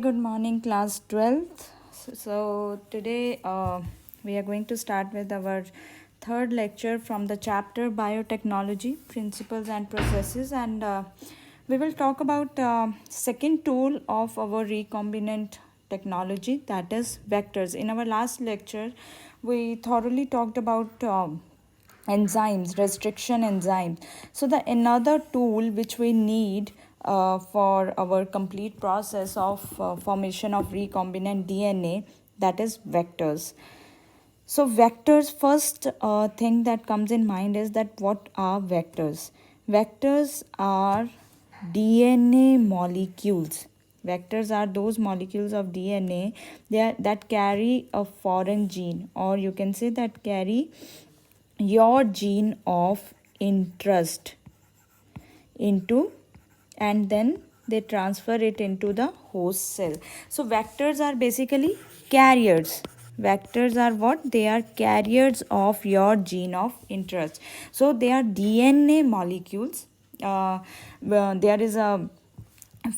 Good morning, class 12th. Today we are going to start with our third lecture from the chapter Biotechnology Principles and Processes, and we will talk about second tool of our recombinant technology, that is vectors. In our last lecture, we thoroughly talked about enzymes, restriction enzymes. So the another tool which we need for our complete process of formation of recombinant DNA, that is vectors. So vectors, first thing that comes in mind is that what are vectors? Vectors are DNA molecules. Vectors are those molecules of DNA that carry a foreign gene, or you can say that carry your gene of interest into, and then they transfer it into the host cell. So vectors are basically carriers. Vectors are what? They are carriers of your gene of interest. So they are DNA molecules. There is a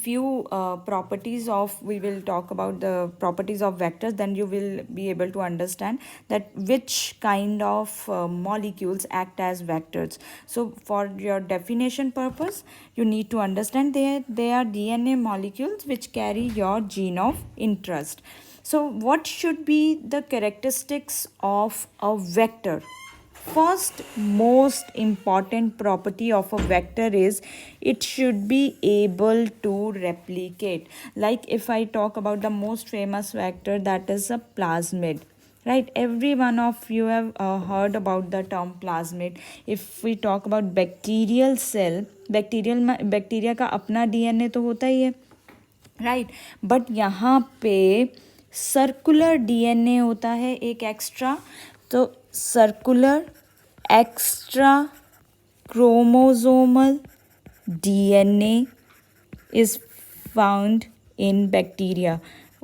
few properties of, we will talk about the properties of vectors, then you will be able to understand that which kind of molecules act as vectors. So for your definition purpose, you need to understand they are DNA molecules which carry your gene of interest. So what should be the characteristics of a vector? First most important property of a vector is it should be able to replicate. Like if I talk about the most famous vector, that is a plasmid, right? Every one of you have heard about the term plasmid. If we talk about bacterial cell, bacteria का अपना DNA तो होता ही है, right, but यहाँ पे circular DNA होता है एक एक्स्ट्रा. तो circular extra chromosomal DNA is found in bacteria,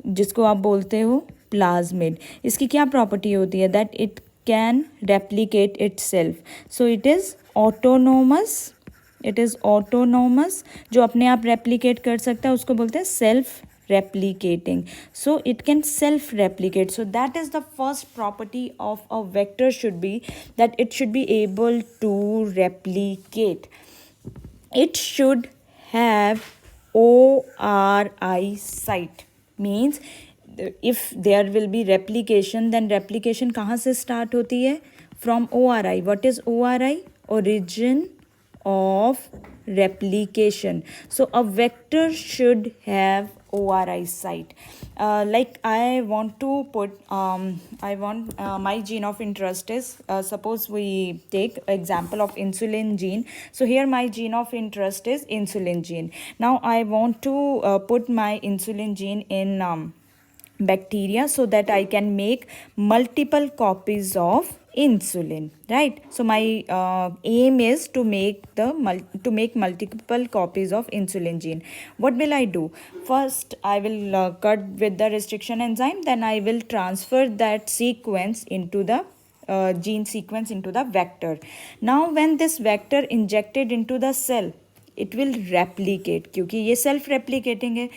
जिसको आप बोलते हो प्लाज्मिड. इसकी क्या प्रॉपर्टी होती है? That it can replicate it self. So it is autonomous. It is autonomous, जो अपने आप रेप्लिकेट कर सकता है उसको बोलते हैं self replicating. So it can self replicate. So that is the first property of a vector, should be that it should be able to replicate. It should have ORI site, means if there will be replication, then replication कहाँ से start होती है? From ORI. What is ORI? Origin of replication. So a vector should have ORI site. Like I want to put my gene of interest is, suppose we take example of insulin gene. So here my gene of interest is insulin gene. Now I want to put my insulin gene in bacteria so that I can make multiple copies of insulin, right? So my aim is to make multiple copies of insulin gene. What will I do? First I will cut with the restriction enzyme, then I will transfer that sequence into the gene sequence into the vector. Now when this vector injected into the cell, it will replicate, क्योंकि ये self replicating है.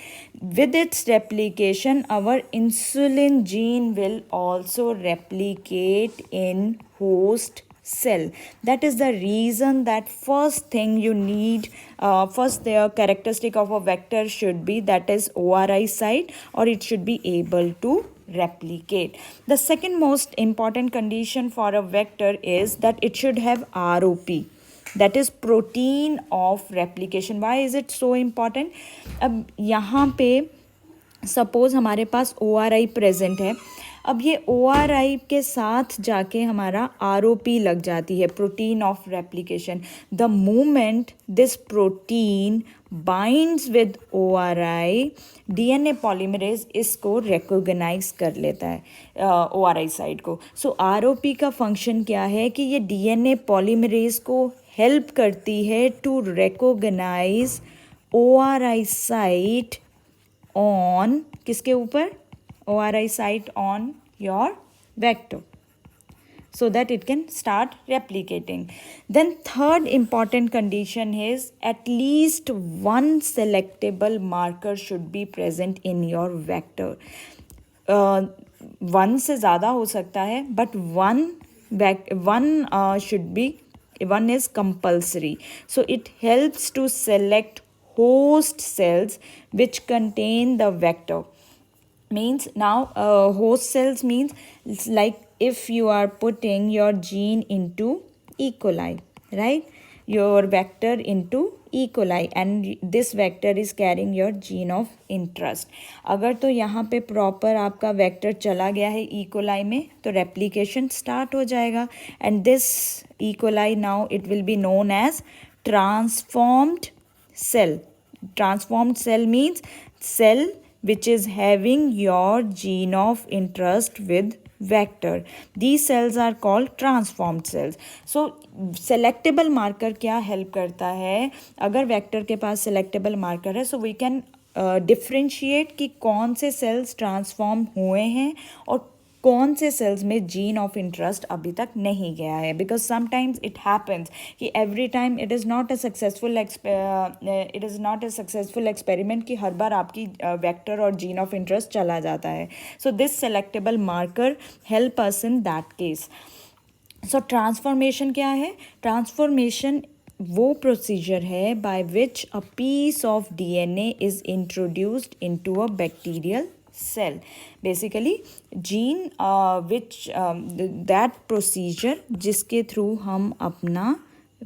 With its replication our insulin gene will also replicate in host cell. That is the reason that first thing you need, first the characteristic of a vector should be that is ORI site, or it should be able to replicate. The second most important condition for a vector is that it should have ROP, that is protein of replication. Why is it so important? अब यहाँ पे suppose हमारे पास ORI present है. अब ये ORI के साथ जाके हमारा ROP लग जाती है, protein of replication. The moment this protein binds with ORI, DNA polymerase इसको रिकॉग्नाइज कर लेता है ORI साइट को. सो ROP का फंक्शन क्या है कि ये DNA पॉलीमरेज को हेल्प करती है to recognise ORI site on, किसके ऊपर? ORI site on your vector. so that it can start replicating. Then third important condition is at least one selectable marker should be present in your vector. One से ज़्यादा हो सकता है, but one should be, one is compulsory. So it helps to select host cells which contain the vector. Means now host cells means it's like if you are putting your gene into E. coli, right? Your vector into E. coli and this vector is carrying your gene of interest. अगर तो यहाँ पे proper आपका vector चला गया है E. coli में तो रेप्लिकेशन स्टार्ट हो जाएगा and this E. coli now it will be known as transformed cell. Transformed cell means cell which is having your gene of interest with vector. These cells are called transformed cells. So selectable marker क्या help करता है? अगर vector के पास selectable marker है, so we can differentiate कि कौन से cells transform हुए हैं और कौन से सेल्स में जीन ऑफ इंटरेस्ट अभी तक नहीं गया है. बिकॉज समटाइम्स इट हैपन्स कि every time it is not a successful experiment कि हर बार आपकी वेक्टर और जीन ऑफ इंटरेस्ट चला जाता है. So this selectable marker help us in that case. So transformation क्या है? ट्रांसफॉर्मेशन वो प्रोसीजर है by which a piece of DNA is introduced into a bacterial cell. Basically gene which that procedure जिसके through हम अपना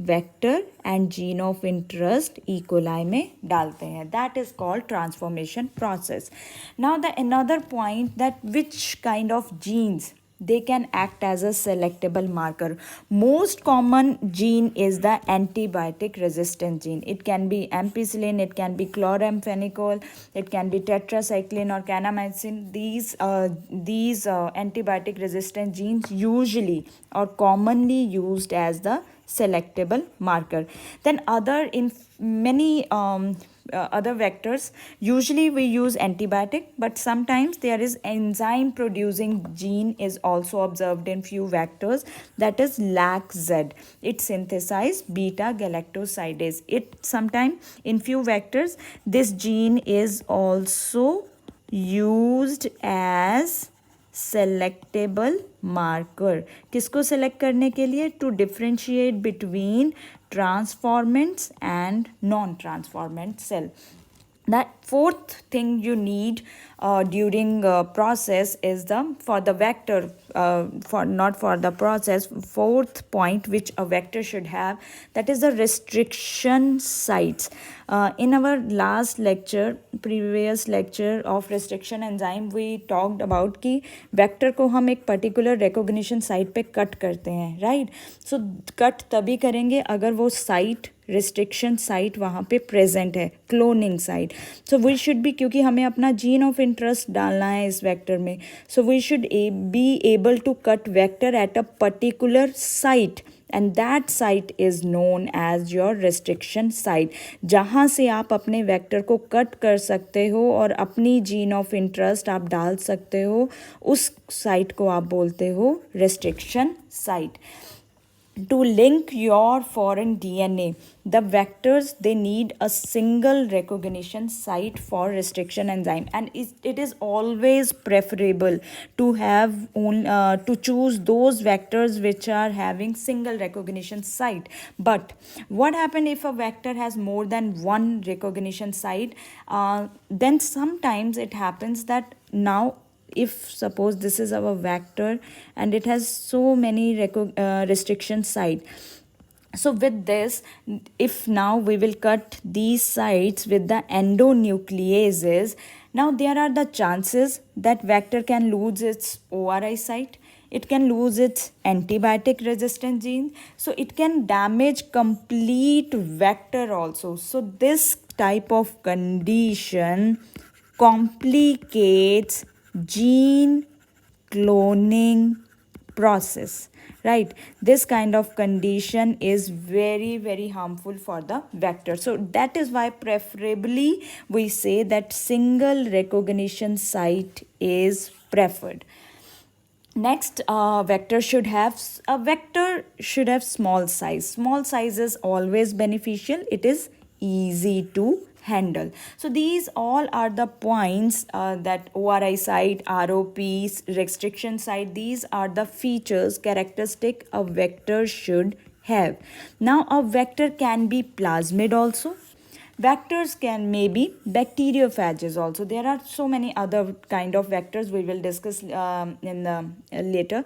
vector and gene of interest E. coli में डालते हैं, that is called transformation process. Now the another point that which kind of genes they can act as a selectable marker. Most common gene is the antibiotic resistant gene. It can be ampicillin, it can be chloramphenicol, it can be tetracycline or kanamycin. These antibiotic resistant genes usually or commonly used as the selectable marker. Then in many other vectors usually we use antibiotic, but sometimes there is enzyme producing gene is also observed in few vectors, that is LAC-Z. It synthesize beta galactosidase. It sometimes in few vectors this gene is also used as selectable marker. किसको select करने के लिए? To differentiate between transformants and non transformant cell. That fourth thing you need during process is for the vector, not for the process, fourth point which a vector should have, that is the restriction sites. In our last lecture, previous lecture of restriction enzyme, we talked about कि vector को हम एक particular recognition site पे cut करते हैं, right? So cut तभी करेंगे अगर वो site रिस्ट्रिक्शन साइट वहाँ पे प्रेजेंट है, cloning site. So we should be, क्योंकि हमें अपना जीन ऑफ इंटरेस्ट डालना है इस वेक्टर में, so we should be able to cut vector at a particular site and that site is known as your restriction site. जहाँ से आप अपने वेक्टर को कट कर सकते हो और अपनी जीन ऑफ इंटरेस्ट आप डाल सकते हो, उस साइट को आप बोलते हो restriction site. To link your foreign DNA, the vectors, they need a single recognition site for restriction enzyme, and it is always preferable to have to choose those vectors which are having single recognition site. But what happens if a vector has more than one recognition site? Then sometimes it happens that now, if suppose this is our vector and it has so many restriction site, so with this, if now we will cut these sites with the endonucleases, now there are the chances that vector can lose its ORI site, it can lose its antibiotic resistant gene, so it can damage complete vector also. So this type of condition complicates gene cloning process, right? This kind of condition is very, very harmful for the vector. So that is why preferably we say that single recognition site is preferred. Next, vector should have small size. Small size is always beneficial. It is easy to handle. So these all are the points that ORI side, ROPs, restriction side, these are the features characteristic a vector should have. Now a vector can be plasmid also. Vectors can maybe bacteriophages also. There are so many other kind of vectors we will discuss in the later.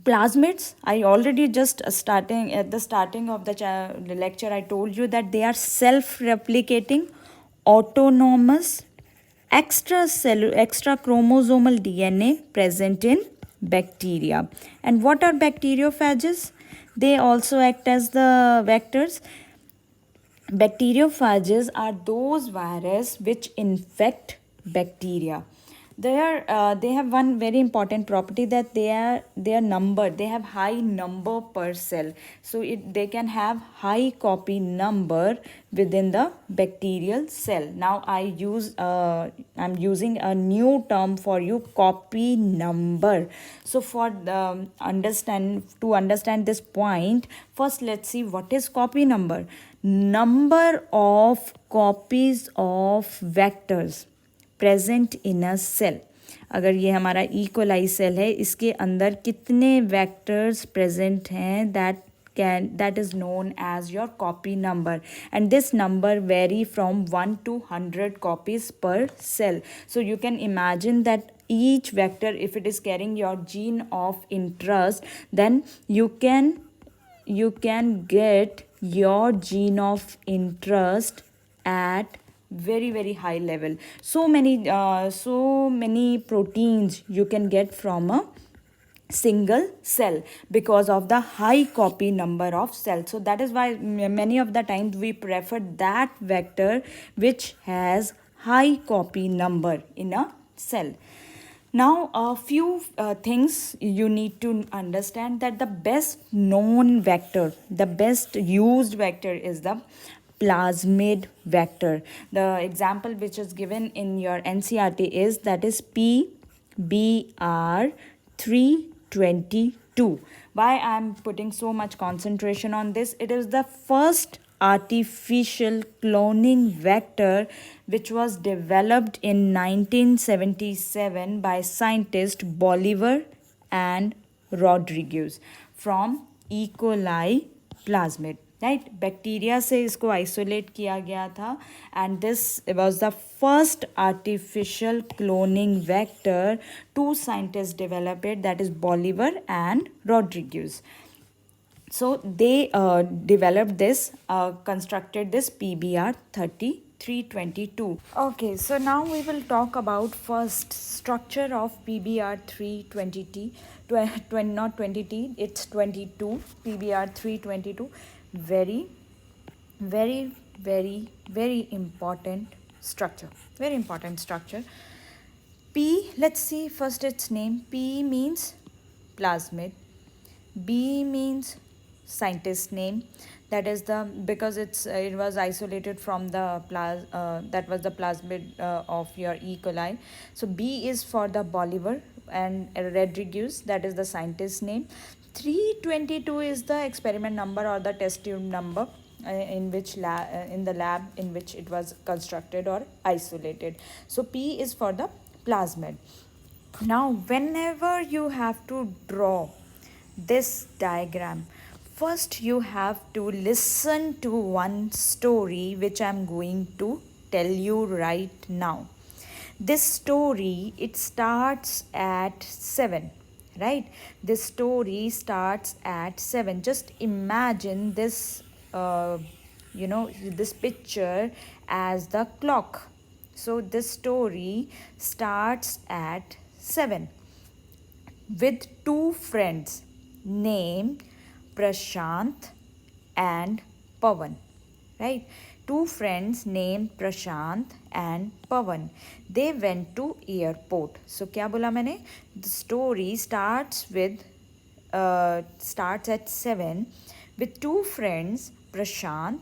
Plasmids, I already just starting at the starting of the lecture, I told you that they are self-replicating, autonomous, extra chromosomal DNA present in bacteria. And what are bacteriophages? They also act as the vectors. Bacteriophages are those viruses which infect bacteria. They have one very important property that they are numbered. They have high number per cell, so they can have high copy number within the bacterial cell. Now I'm using a new term for you, copy number. So for the understand this point, first let's see what is copy number. Number of copies of vectors present in a cell. अगर ये हमारा E coli cell है, इसके अंदर कितने vectors present हैं, that is known as your copy number, and this number vary from 1 to 100 copies per cell. So you can imagine that each vector, if it is carrying your gene of interest, then you can get your gene of interest at very high level. So many proteins you can get from a single cell because of the high copy number of cells. So that is why many of the times we prefer that vector which has high copy number in a cell. Now a few things you need to understand, that the best known vector, the best used vector is the plasmid vector. The example which is given in your NCERT is PBR322. Why I am putting so much concentration on this? It is the first artificial cloning vector which was developed in 1977 by scientists Bolivar and Rodriguez from E. coli plasmid. Right, bacteria से इसको isolate किया गया था, and this was the first artificial cloning vector. Two scientist develop it, that is Bolivar and Rodriguez. So they developed this, constructed this PBR322. Okay, so now we will talk about first structure of PBR320T, not 20T, it's 22, PBR322. Very important structure, very important structure. P, let's see first its name. P means plasmid, B means scientist name, that is the, because it was isolated from the that was the plasmid of your E. coli. So B is for the Bolivar and Rodriguez, that is the scientist name. 322 is the experiment number or the test tube number in which in the lab in which it was constructed or isolated. So P is for the plasmid. Now whenever you have to draw this diagram, first you have to listen to one story which I'm going to tell you right now. This story, it starts at 7, right? This story starts at 7. Just imagine this this picture as the clock. So this story starts at 7 with two friends named Prashant and Pawan, right? Two friends named Prashant and Pawan. They went to airport. So क्या बोला मैंने? The story starts at 7 with two friends, Prashant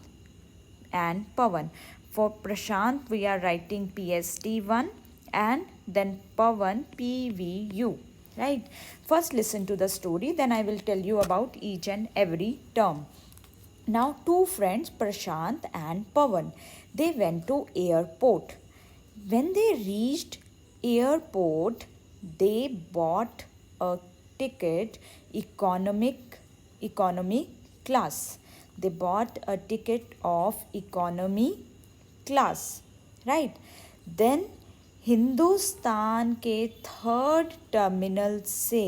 and Pawan. For Prashant we are writing PST1 and then Pawan PVU. right? First listen to the story, then I will tell you about each and every term. Now two friends, Prashant and Pawan, they went to airport. When they reached airport, they bought a ticket economy class. They bought a ticket of economy class, right? Then Hindustan के third terminal से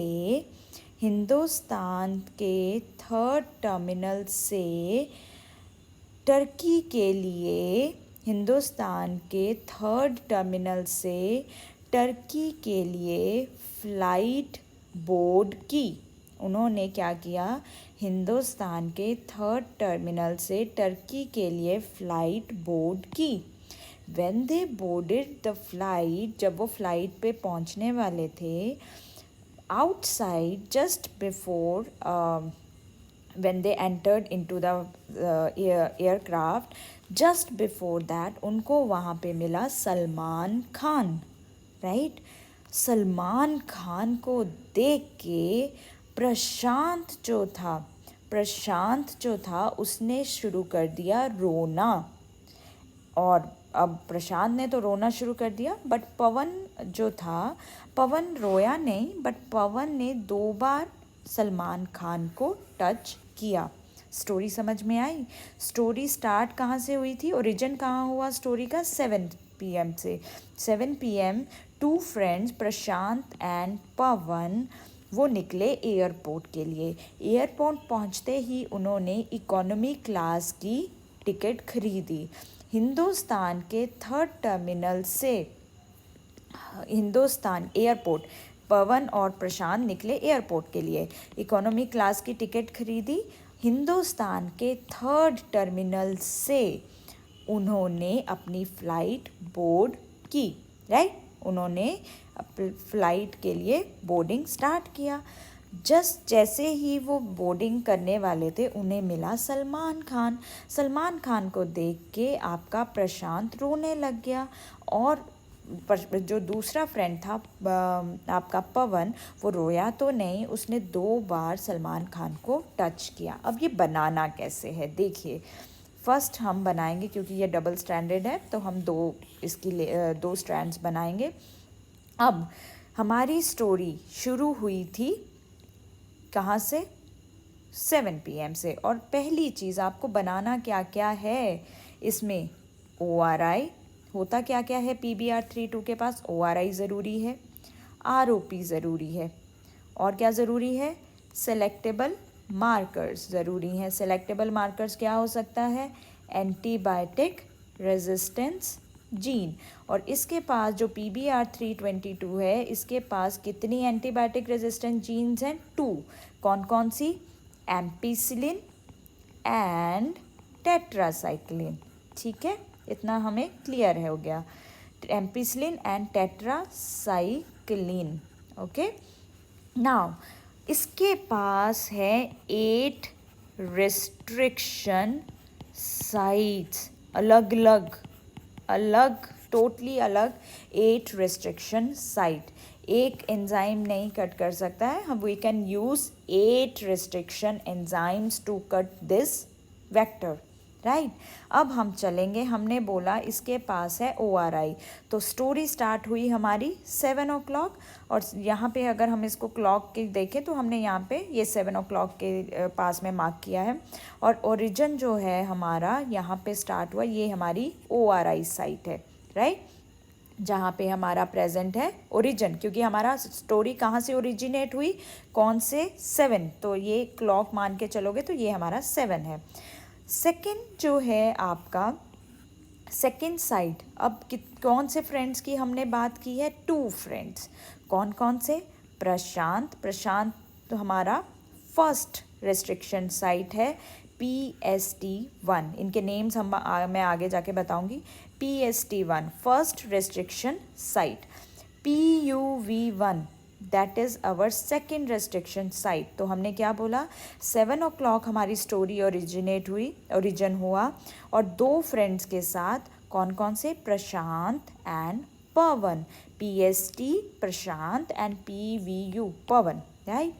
हिंदुस्तान के third terminal से Turkey के लिए हिंदुस्तान के third terminal से Turkey के लिए फ़्लाइट बोर्ड की. उन्होंने क्या किया? हिंदुस्तान के थर्ड टर्मिनल से टर्की के लिए फ़्लाइट बोर्ड की. When they boarded the flight, जब वो फ्लाइट पे पहुंचने वाले थे, outside just before when they entered into the aircraft, just before that उनको वहाँ पे मिला सलमान खान, right? सलमान खान को देख के प्रशांत जो था उसने शुरू कर दिया रोना. और अब प्रशांत ने तो रोना शुरू कर दिया, बट पवन जो था, पवन रोया नहीं, बट पवन ने 2 बार सलमान खान को टच किया. स्टोरी समझ में आई? स्टोरी स्टार्ट कहाँ से हुई थी? ओरिजिन कहाँ हुआ स्टोरी का? 7 PM से. 7 PM two friends Prashant and Pawan वो निकले एयरपोर्ट के लिए. एयरपोर्ट पहुँचते ही उन्होंने इकोनॉमी क्लास की टिकट खरीदी. हिंदुस्तान के थर्ड टर्मिनल से हिंदुस्तान एयरपोर्ट, पवन और प्रशांत निकले एयरपोर्ट के लिए. इकोनॉमी क्लास की टिकट खरीदी. हिंदुस्तान के थर्ड टर्मिनल से उन्होंने अपनी फ़्लाइट बोर्ड की, राइट? उन्होंने फ़्लाइट के लिए बोर्डिंग स्टार्ट किया. जैसे ही वो बोर्डिंग करने वाले थे, उन्हें मिला सलमान खान. सलमान खान को देख के आपका प्रशांत रोने लग गया. और जो दूसरा फ्रेंड था आपका पवन, वो रोया तो नहीं, उसने 2 बार सलमान खान को टच किया. अब ये बनाना कैसे है देखिए. फर्स्ट हम बनाएंगे, क्योंकि ये डबल स्टैंडर्ड है, तो हम 2 स्ट्रैंड्स बनाएंगे. अब हमारी स्टोरी शुरू हुई थी कहाँ से? 7 PM से. और पहली चीज़ आपको बनाना क्या क्या है इसमें? ORI. होता क्या क्या है PBR 32 के पास? ORI ज़रूरी है, ROP ज़रूरी है, और क्या ज़रूरी है? सेलेक्टेबल मार्कर्स ज़रूरी हैं. सेलेक्टेबल मार्कर्स क्या हो सकता है? Antibiotic resistance gene. और इसके पास जो PBR 322 है, इसके पास कितनी एंटीबायोटिक रेजिस्टेंस जीन्स हैं? 2. कौन कौन सी? Ampicillin and tetracycline. ठीक है, इतना हमें क्लियर हो गया. Ampicillin and tetracycline. Okay. Now इसके पास है 8 रिस्ट्रिक्शन साइट्स, अलग टोटली अलग 8 रिस्ट्रिक्शन साइट. एक एंजाइम नहीं कट कर सकता है. हम we can use 8 restriction enzymes to cut this vector, right? अब हम चलेंगे. हमने बोला इसके पास है ORI. तो स्टोरी स्टार्ट हुई हमारी 7 o'clock. और यहाँ पे अगर हम इसको क्लॉक के देखें तो हमने यहाँ पे ये 7 o'clock के पास में मार्क किया है. और ओरिजिन जो है हमारा यहाँ पे स्टार्ट हुआ, ये हमारी ORI साइट है, राइट? जहाँ पे हमारा प्रेजेंट है ओरिजिन, क्योंकि हमारा स्टोरी कहाँ से ओरिजिनेट हुई? कौन से? 7. तो ये क्लॉक मान के चलोगे तो ये हमारा 7 है. सेकंड जो है आपका सेकंड साइड. अब कौन से फ्रेंड्स की हमने बात की है? 2 फ्रेंड्स. कौन कौन से? प्रशांत तो हमारा फर्स्ट रेस्ट्रिक्शन साइट है PST1. इनके नेम्स मैं आगे जाके बताऊंगी. PST1 first restriction site. PUV1 that is our second restriction site. तो हमने क्या बोला? 7 o'clock हमारी स्टोरी ओरिजिन हुआ. और 2 फ्रेंड्स के साथ, कौन कौन से? Prashant and Pawan, PST Prashant and PVU Pawan, right.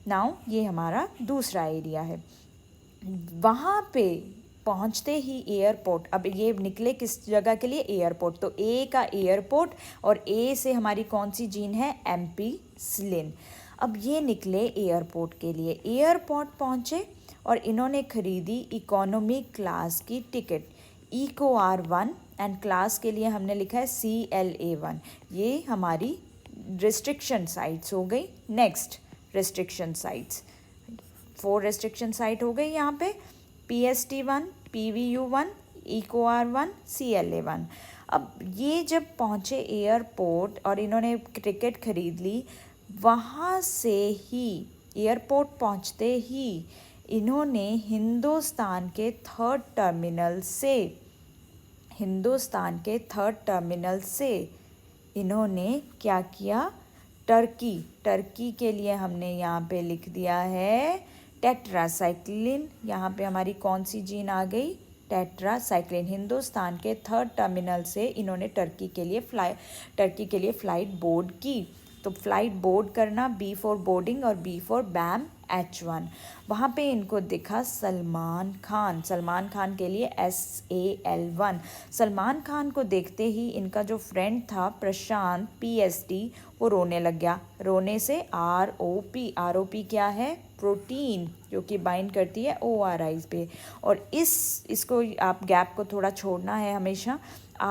Now ये हमारा दूसरा एरिया है। वहाँ पे पहुँचते ही एयरपोर्ट, अब ये निकले किस जगह के लिए, एयरपोर्ट, तो ए का एयरपोर्ट और ए से हमारी कौन सी जीन है, एम्पीसिलिन। अब ये निकले एयरपोर्ट के लिए, एयरपोर्ट पहुँचे और इन्होंने खरीदी इकोनॉमी क्लास की ticket, eco R1 and class के लिए हमने लिखा है CLA1। ये हमारी रिस्ट्रिक्शन साइट्स हो गई। Next restriction sites, 4 restriction site हो गई यहाँ पे, PST1, PVU1, eco R1, CLA1। अब ये जब पहुँचे एयरपोर्ट और इन्होंने टिकट खरीद ली, वहाँ से ही एयरपोर्ट पहुँचते ही इन्होंने हिंदुस्तान के थर्ड टर्मिनल से इन्होंने क्या किया, टर्की के लिए हमने यहाँ पे लिख दिया है टेट्रासाइक्लिन। यहाँ पे हमारी कौन सी जीन आ गई, टेट्रासाइक्लिन। हिंदुस्तान के थर्ड टर्मिनल से इन्होंने टर्की के लिए फ़्लाइट बोर्ड की। तो फ्लाइट बोर्ड करना, B फॉर बोर्डिंग और B फॉर बैम H1। वहाँ पे इनको दिखा सलमान खान के लिए SAL1। सलमान खान को देखते ही इनका जो फ्रेंड था प्रशांत PST, वो रोने लग गया। रोने से ROP क्या है, प्रोटीन, जो कि बाइंड करती है ORIs पे। और इसको आप गैप को थोड़ा छोड़ना है हमेशा।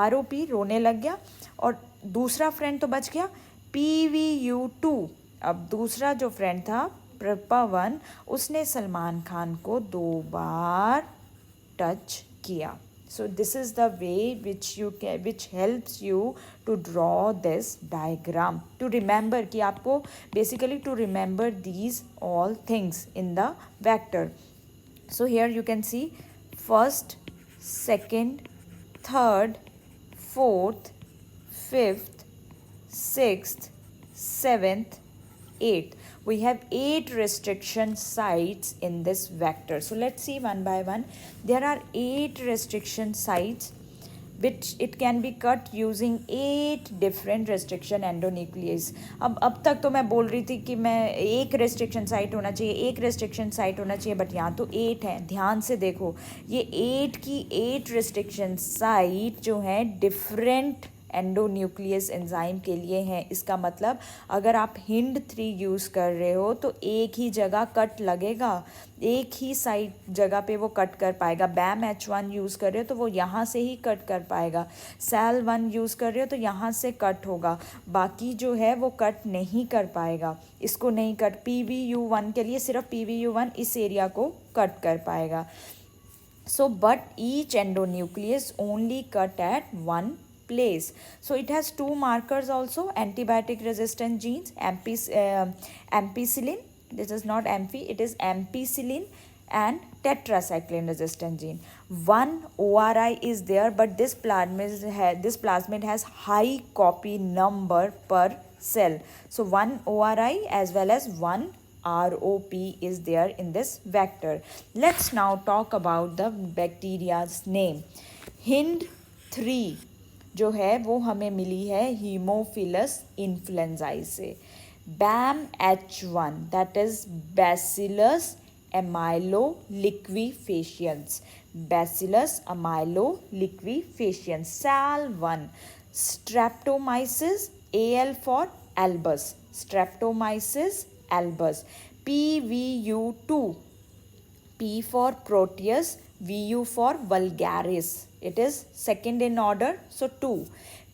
ROP रोने लग गया और दूसरा फ्रेंड तो बच गया, PVU2। अब दूसरा जो फ्रेंड था पवन, उसने सलमान खान को 2 बार टच किया। So this is the way which helps you to draw this diagram, to remember, कि आपको basically to remember these all things in the vector. So here you can see first, second, third, fourth, fifth, 6th, 7th, 8th. We have 8 restriction sites in this vector. So let's see one by one. There are 8 restriction sites which it can be cut using 8 different restriction endonuclease. अब तक तो मैं बोल रही थी कि मैं एक restriction site होना चाहिए, बट यहाँ तो 8 है। ध्यान से देखो, ये 8 की 8 restriction site जो हैं डिफरेंट एंडोन्यूक्लियस एंजाइम के लिए हैं। इसका मतलब अगर आप HindIII यूज़ कर रहे हो तो एक ही जगह कट लगेगा, एक ही साइट जगह पे वो कट कर पाएगा। बैम H1 यूज़ कर रहे हो तो वो यहाँ से ही कट कर पाएगा। SAL1 यूज़ कर रहे हो तो यहाँ से कट होगा, बाकी जो है वो कट नहीं कर पाएगा, इसको नहीं कट। PVU1 के लिए सिर्फ PVU1 इस एरिया को कट कर पाएगा। So but each endonuclease only cut at one place. So it has 2 markers also, antibiotic resistant genes, ampicillin, this is not amphi, it is ampicillin, and tetracycline resistant gene. One ORI is there, but this plasmid has high copy number per cell. So one ORI as well as one ROP is there in this vector. Let's now talk about the bacteria's name. HindIII जो है वो हमें मिली है Haemophilus influenzae से। Bam H1 that is Bacillus amyloliquefaciens, SAL1 Streptomyces, AL for albus, streptomyces albus, PVU2, P for Proteus, VU for vulgaris, it is second in order, so 2.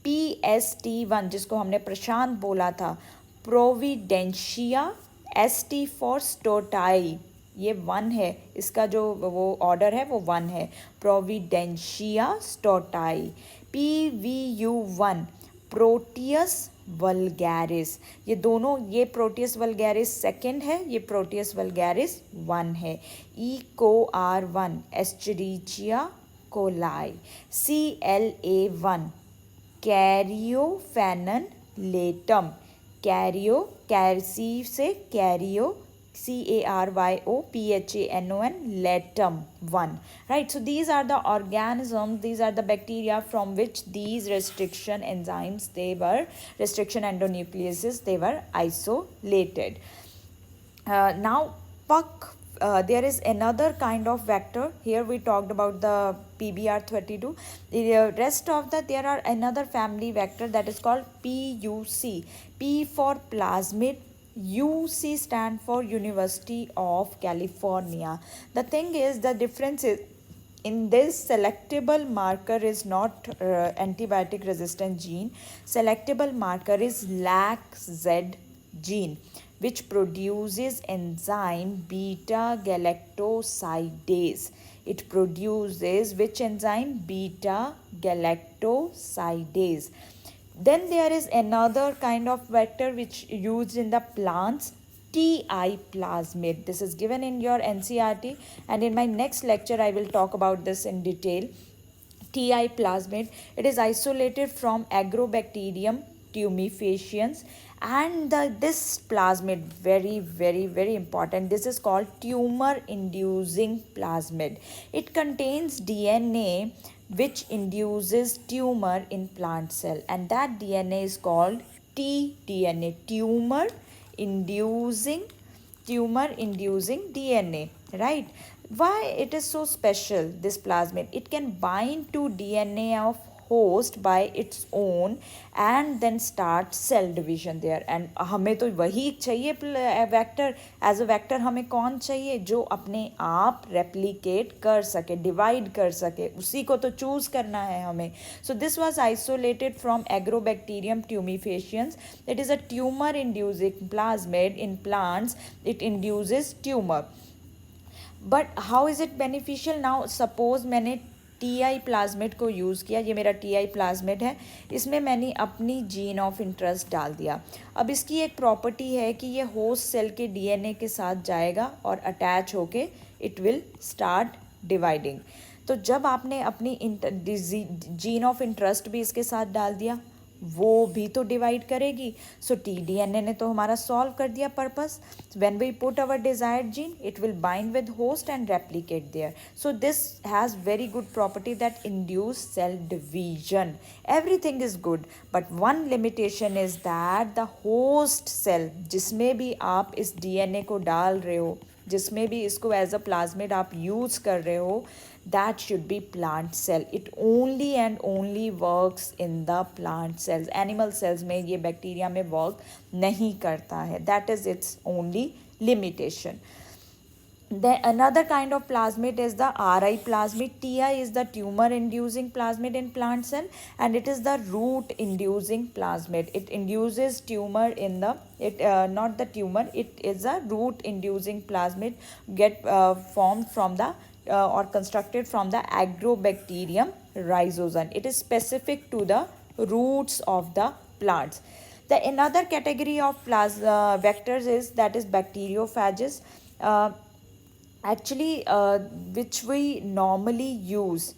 PST1 जिसको हमने प्रशांत बोला था, Providentia, ST for Stotai, ये 1 है, इसका जो वो order है वो 1 है, Providentia Stotai. PVU1 Proteus vulgaris, ये दोनों, ये Proteus vulgaris सेकेंड है, ये Proteus vulgaris 1 है. Eco R1 Escherichia coli. CLA1 Caryophanon latum, C से Cairo, CARYOPHANON, latum 1, right? So these are the organisms, these are the bacteria from which these restriction enzymes, they were restriction endonucleases, they were isolated. Now puck, there is another kind of vector. Here we talked about the PBR32. The rest of the, there are another family vector that is called PUC. P for plasmid, UC stand for University of California. The thing is, the difference is, in this selectable marker is not antibiotic resistant gene. Selectable marker is LAC-Z gene, which produces enzyme beta galactosidase. It produces which enzyme? Beta galactosidase. Then there is another kind of vector which used in the plants, TI plasmid. This is given in your NCERT, and in my next lecture I will talk about this in detail. TI plasmid, it is isolated from Agrobacterium tumefaciens, and this plasmid, very important, this is called tumor inducing plasmid. It contains DNA which induces tumor in plant cell, and that DNA is called tDNA, inducing tumor inducing DNA, right? Why it is so special, this plasmid? It can bind to DNA of host by its own and then start cell division there. And हमें तो वही चाहिए vector, as a vector हमें कौन चाहिए? जो अपने आप रेप्लिकेट कर सके, डिवाइड कर सके, उसी को तो चूज करना है हमें. So this was isolated from agrobacterium tumefaciens. It is a tumour inducing plasmid in plants. It induces tumour. But how is it beneficial? Now suppose मैंने TI प्लाज्मिड को यूज़ किया, ये मेरा TI प्लाज्मिड है, इसमें मैंने अपनी जीन ऑफ इंटरेस्ट डाल दिया. अब इसकी एक प्रॉपर्टी है कि ये होस्ट सेल के DNA के साथ जाएगा और अटैच होके इट विल स्टार्ट डिवाइडिंग. तो जब आपने अपनी जीन ऑफ इंटरेस्ट भी इसके साथ डाल दिया, वो भी तो डिवाइड करेगी. सो tDNA ने तो हमारा सॉल्व कर दिया purpose. When we put our desired gene, it will bind with host and replicate there. So this has very good property that induce cell division. Everything is good, but one limitation is that the host cell, जिसमें भी आप इस DNA को डाल रहे हो, जिसमें भी इसको एज अ प्लाज्मिड आप यूज़ कर रहे हो, that should be plant cell. It only and only works in the plant cells. Animal cells में ये bacteria में work नहीं करता है. That is its only limitation. Then another kind of plasmid is the RI plasmid. TI is the tumor inducing plasmid in plant cell, and it is the root inducing plasmid. It induces tumor in the, not the tumor, it is a root inducing plasmid get formed from the or constructed from the Agrobacterium rhizosan. It is specific to the roots of the plants. The another category of vectors is that is bacteriophages. Actually, which we normally use,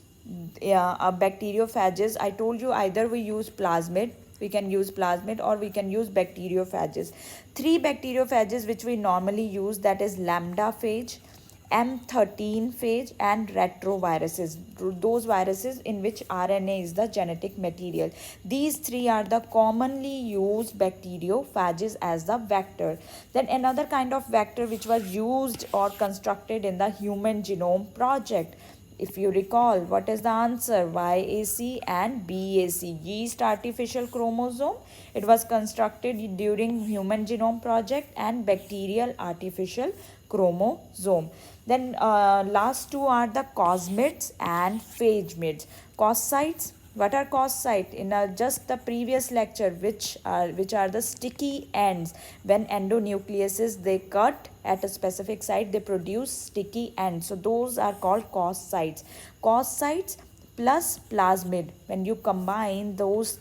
bacteriophages. I told you either we use plasmid, we can use plasmid, or we can use bacteriophages. Three bacteriophages which we normally use, that is lambda-phage, M13 phage, and retroviruses, those viruses in which RNA is the genetic material. These three are the commonly used bacteriophages as the vector. Then another kind of vector which was used or constructed in the Human Genome Project. If you recall, what is the answer? YAC and BAC, yeast artificial chromosome. It was constructed during Human Genome Project, and bacterial artificial chromosome. Then last two are the cosmids and phagemids. Coscytes, what are coscytes? In just the previous lecture, which are the sticky ends. When endonucleases, they cut at a specific site, they produce sticky ends. So those are called coscytes. Coscytes plus plasmid, when you combine those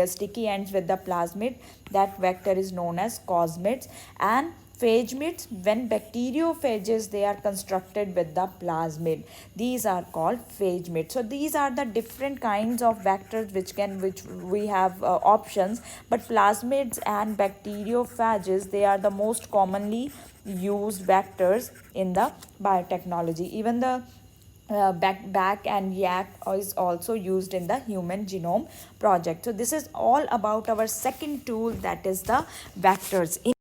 sticky ends with the plasmid, that vector is known as cosmids. And phagemids, when bacteriophages, they are constructed with the plasmid, these are called phagemids. So these are the different kinds of vectors which we have options, but plasmids and bacteriophages, they are the most commonly used vectors in the biotechnology. Even the back and yak is also used in the human genome project. So this is all about our second tool, that is the vectors.